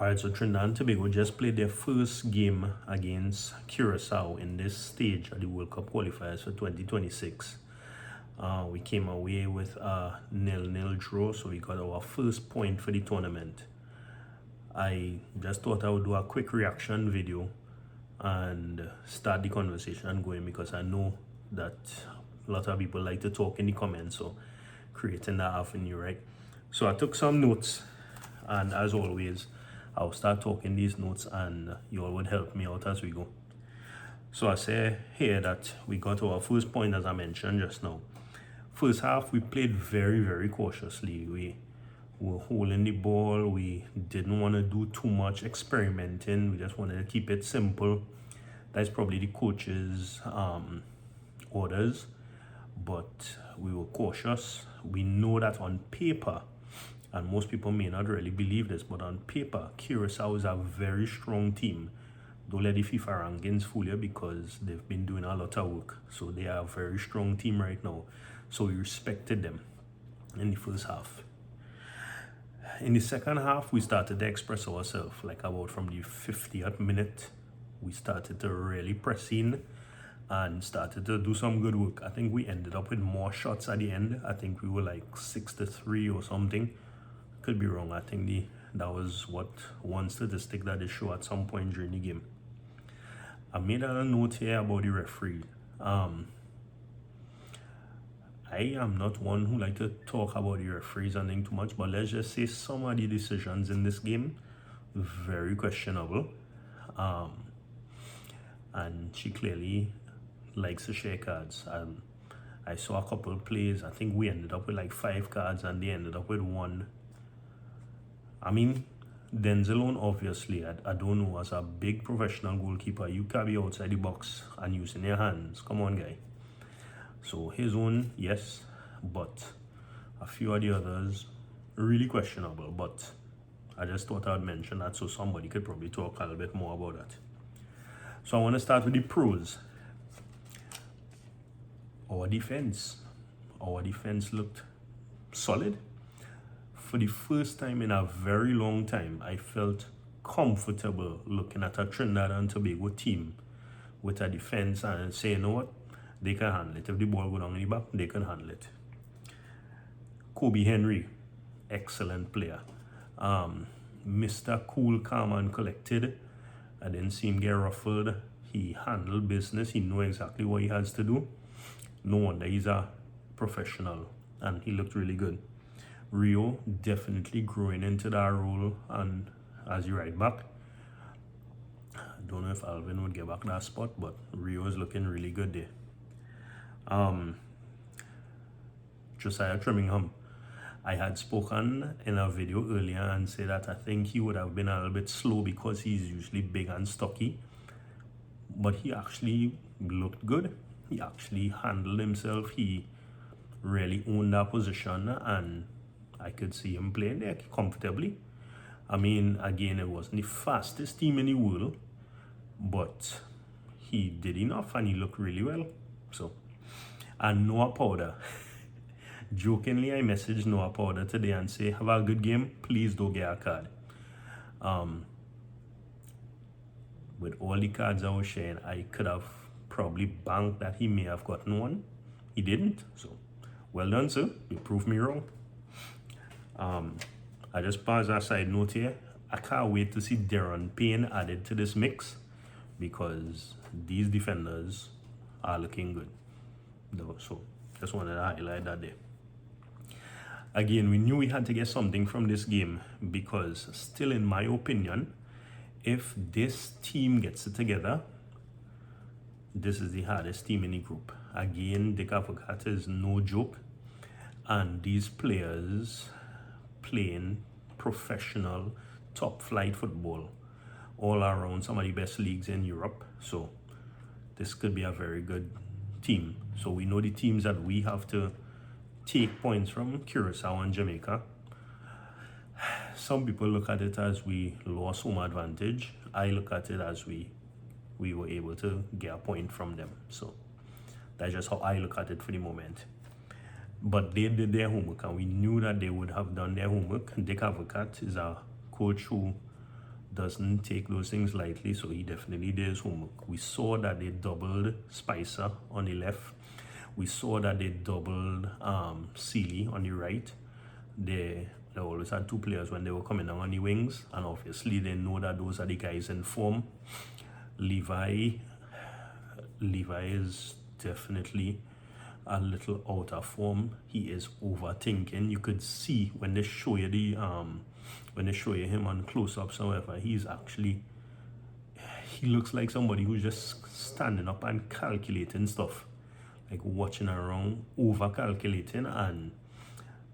Alright, so Trinidad and Tobago just played their first game against Curacao in this stage of the World Cup qualifiers for 2026. We came away with a 0-0 draw, so we got our first point for the tournament. I just thought I would do a quick reaction video and start the conversation going, because I know that a lot of people like to talk in the comments, so creating that avenue, right? So I took some notes, and as always, I'll start talking these notes and you all would help me out as we go. So I say here that we got our first point, as I mentioned just now. First half, we played very, very cautiously. We were holding the ball. We didn't want to do too much experimenting. We just wanted to keep it simple. That's probably the coach's orders, but we were cautious. We know that on paper, and most people may not really believe this, but on paper, Curacao is a very strong team. Don't let the FIFA rankings fool you, because they've been doing a lot of work. So they are a very strong team right now. So we respected them in the first half. In the second half, we started to express ourselves. Like about from the 50th minute, we started to really press in and started to do some good work. I think we ended up with more shots at the end. I think we were like 6-3 or something. Could be wrong. I think that was what one statistic that they show at some point during the game. I made a note here about the referee. I am not one who like to talk about the referees and think too much, but let's just say some of the decisions in this game very questionable. And she clearly likes to share cards. I saw a couple of plays. I think we ended up with like 5 cards and they ended up with 1. I mean, Denzel, obviously, I don't know, as a big professional goalkeeper, you can't be outside the box and using your hands. Come on, guy. So his own, yes, but a few of the others, really questionable. But I just thought I'd mention that so somebody could probably talk a little bit more about that. So I want to start with the pros. Our defense looked solid. For the first time in a very long time, I felt comfortable looking at a Trinidad and Tobago team with a defense and say, you know what, they can handle it. If the ball go down in the back, they can handle it. Kobe Henry, excellent player. Mr. Cool, calm and collected. I didn't see him get ruffled. He handled business. He knew exactly what he has to do. No wonder he's a professional, and he looked really good. Rio definitely growing into that role, and as you right back, I don't know if Alvin would get back that spot, but Rio is looking really good there. Josiah Trimingham, I had spoken in a video earlier and said that I think he would have been a little bit slow because he's usually big and stocky, but he actually looked good. He actually handled himself. He really owned that position, and I could see him playing there comfortably. I mean, again, it wasn't the fastest team in the world, but he did enough and he looked really well. So, and Noah Powder. Jokingly, I messaged Noah Powder today and say, have a good game, please don't get a card. With all the cards I was sharing, I could have probably banked that he may have gotten one. He didn't, so well done, sir. You proved me wrong. I just paused a side note here. I can't wait to see Darren Payne added to this mix, because these defenders are looking good. So just wanted to highlight that there. Again, we knew we had to get something from this game, because still, in my opinion, if this team gets it together, this is the hardest team in the group. Again, Dick Advocat is no joke, and these players playing professional top flight football all around some of the best leagues in Europe. So this could be a very good team. So we know the teams that we have to take points from: Curacao and Jamaica. Some people look at it as we lost home advantage. I look at it as we were able to get a point from them. So that's just how I look at it for the moment. But they did their homework, and we knew that they would have done their homework. Dick Advocat is a coach who doesn't take those things lightly, so he definitely did his homework. We saw that they doubled Spicer on the left. We saw that they doubled Sealy on the right. They always had two players when they were coming down on the wings, and obviously they know that those are the guys in form. Levi is definitely a little out of form. He is overthinking. You could see when they show you him on close-ups, however, he looks like somebody who's just standing up and calculating stuff, like watching around, over calculating, and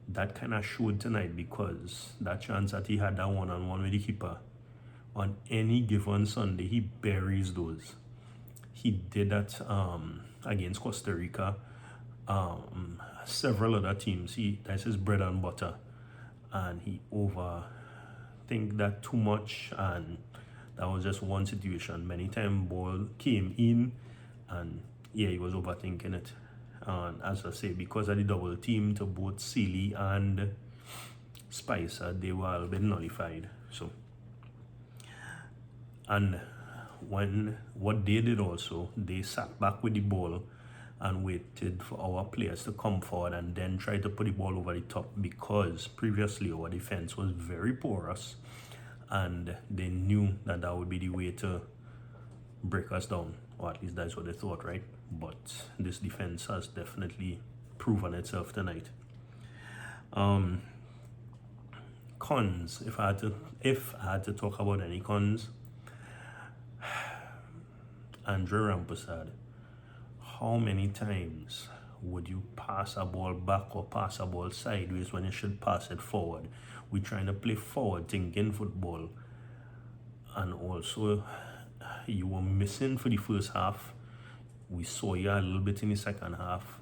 that kind of showed tonight, because that chance that he had, that one-on-one with the keeper, on any given Sunday, he buries those. He did that against Costa Rica, several other teams. That's his bread and butter, and he overthink that too much, and that was just one situation. Many times ball came in, and yeah, he was overthinking it. And as I say, because of the double team to both Sealy and Spicer, they were a little bit nullified. So, and what they did also, they sat back with the ball and waited for our players to come forward and then try to put the ball over the top, because previously our defense was very porous, and they knew that that would be the way to break us down, or at least that's what they thought, right? But this defense has definitely proven itself tonight. Cons, if I had to talk about any cons, Andre Rampersad, how many times would you pass a ball back or pass a ball sideways when you should pass it forward? We're trying to play forward thinking football, and also you were missing for the first half. We saw you a little bit in the second half.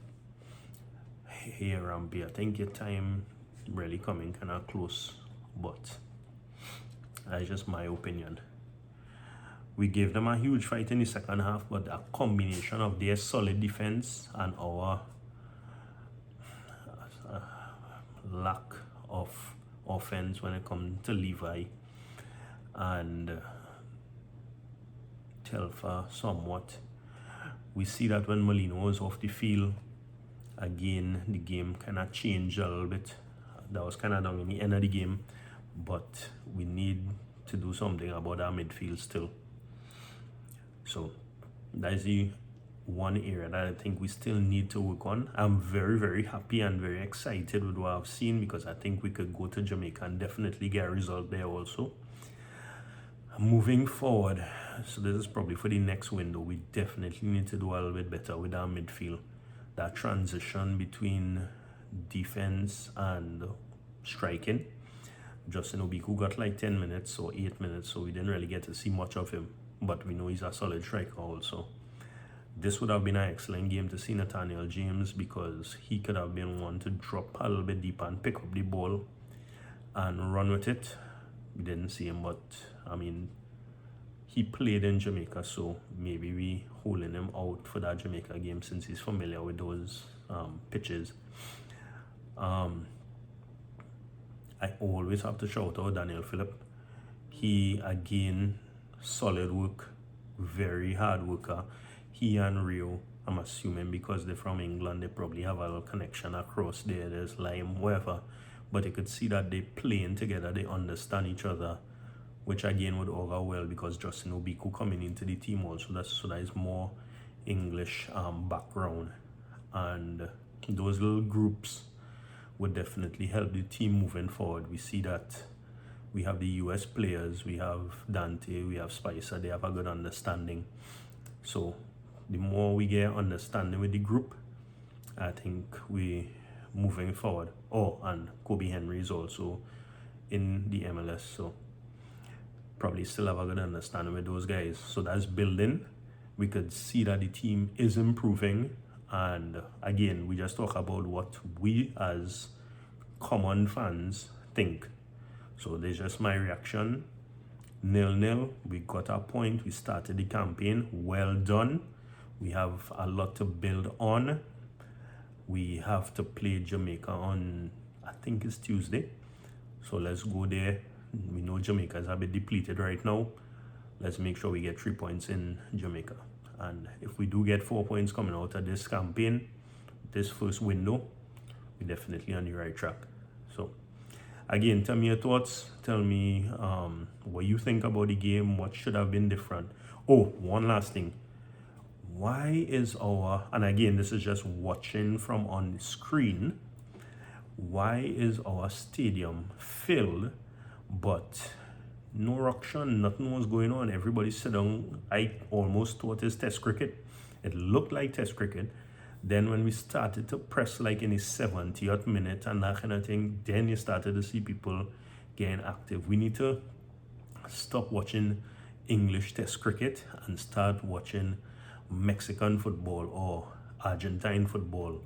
Hey Rampy, I think your time really coming kind of close, but that's just my opinion. We gave them a huge fight in the second half, but a combination of their solid defense and our lack of offense when it comes to Levi and Telfa somewhat. We see that when Molino was off the field, again, the game kind of changed a little bit. That was kind of down in the end of the game, but we need to do something about our midfield still. So that's the one area that I think we still need to work on. I'm very, very happy and very excited with what I've seen, because I think we could go to Jamaica and definitely get a result there also. Moving forward, so this is probably for the next window, we definitely need to do a little bit better with our midfield. That transition between defense and striking. Justin Obiku got like 10 minutes or 8 minutes, so we didn't really get to see much of him, but we know he's a solid striker also. This would have been an excellent game to see Nathaniel James, because he could have been one to drop a little bit deeper and pick up the ball and run with it. We didn't see him, but I mean, he played in Jamaica, so maybe we holding him out for that Jamaica game since he's familiar with those pitches. I always have to shout out Daniel Phillip. He, again, solid work, very hard worker. He and Rio, I'm assuming because they're from England, they probably have a little connection across there. There's Lime, wherever. But you could see that they playing together, they understand each other, which again would augur well, because Justin Obiku coming into the team also, that is more English background, and those little groups would definitely help the team moving forward. We see that we have the US players, we have Dante, we have Spicer, they have a good understanding. So the more we get understanding with the group, I think we moving forward. Oh, and Kobe Henry is also in the MLS, so probably still have a good understanding with those guys. So that's building. We could see that the team is improving, and again, we just talk about what we as common fans think. So there's just my reaction. 0-0, we got our point, we started the campaign, well done. We have a lot to build on. We have to play Jamaica on, I think it's Tuesday. So let's go there, We know Jamaica is a bit depleted right now. Let's make sure we get 3 points in Jamaica. And if we do get 4 points coming out of this campaign, this first window, we're definitely on the right track. So again, tell me your thoughts. Tell me what you think about the game, what should have been different. Oh, one last thing. Why is our, and again, this is just watching from on the screen, why is our stadium filled but no ruction, nothing was going on? Everybody sit down. I almost thought it's test cricket. It looked like test cricket. Then when we started to press like in the 70th minute and that kind of thing, then you started to see people getting active. We need to stop watching English test cricket and start watching Mexican football or Argentine football,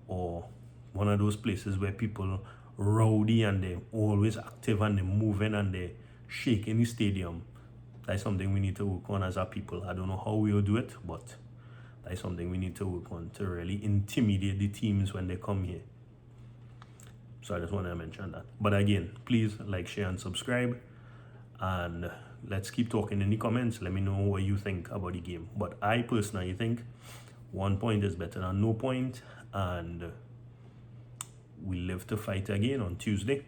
or one of those places where people rowdy and they're always active and they're moving and they're shaking the stadium. That's something we need to work on as a people. I don't know how we'll do it, but that's something we need to work on to really intimidate the teams when they come here. So I just want to mention that. But again, please like, share, and subscribe. And let's keep talking in the comments. Let me know what you think about the game. But I personally think 1 point is better than no point. And we live to fight again on Tuesday.